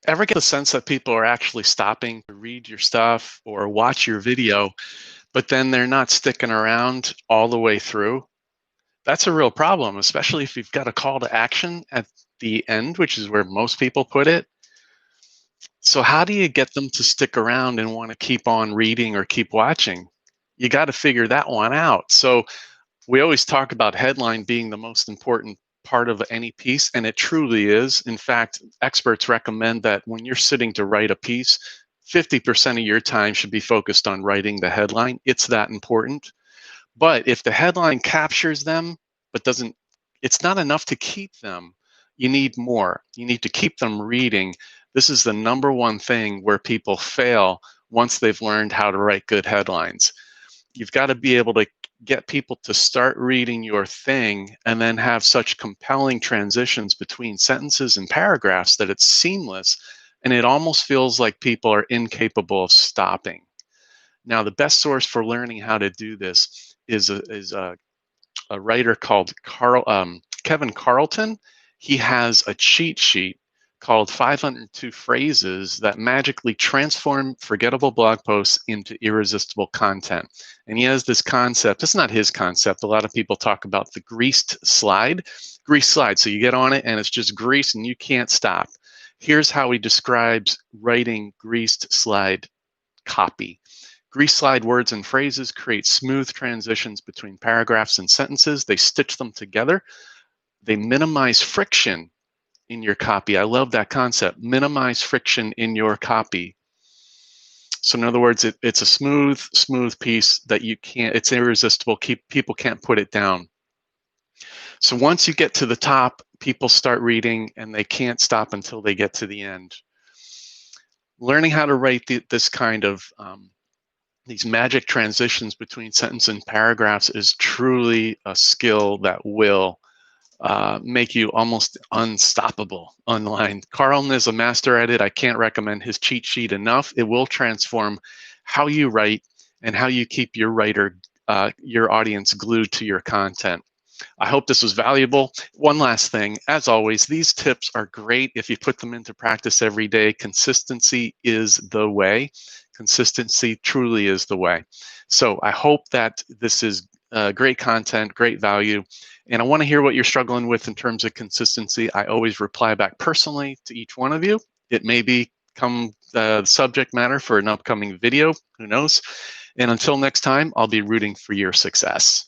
Ever get the sense that people are actually stopping to read your stuff or watch your video, but then they're not sticking around all the way through? That's a real problem, especially if you've got a call to action at the end, which is where most people put it. So, how do you get them to stick around and want to keep on reading or keep watching? You got to figure that one out. So, we always talk about headline being the most important part of any piece, and it truly is. In fact, experts recommend that when you're sitting to write a piece, 50% of your time should be focused on writing the headline. It's that important. But if the headline captures them, but doesn't, it's not enough to keep them. You need more. You need to keep them reading. This is the number one thing where people fail once they've learned how to write good headlines. You've got to be able to get people to start reading your thing and then have such compelling transitions between sentences and paragraphs that it's seamless and it almost feels like people are incapable of stopping. Now, the best source for learning how to do this is a writer called Kevin Carlton. He has a cheat sheet called 502 Phrases that magically transform forgettable blog posts into irresistible content. And he has this concept. It's not his concept. A lot of people talk about the greased slide. Greased slide. So you get on it and it's just grease and you can't stop. Here's how he describes writing greased slide copy. Grease slide words and phrases create smooth transitions between paragraphs and sentences. They stitch them together. They minimize friction in your copy. I love that concept. Minimize friction in your copy. So in other words, it's a smooth piece that you can't, it's irresistible. People can't put it down. So once you get to the top, people start reading and they can't stop until they get to the end. Learning how to write this kind of these magic transitions between sentence and paragraphs is truly a skill that will make you almost unstoppable online. Carlton is a master at it. I can't recommend his cheat sheet enough. It will transform how you write and how you keep your audience glued to your content. I hope this was valuable. One last thing, as always, these tips are great if you put them into practice every day. Consistency is the way. Consistency truly is the way. So I hope that this is great content, great value. And I want to hear what you're struggling with in terms of consistency. I always reply back personally to each one of you. It may become the subject matter for an upcoming video, who knows? And until next time, I'll be rooting for your success.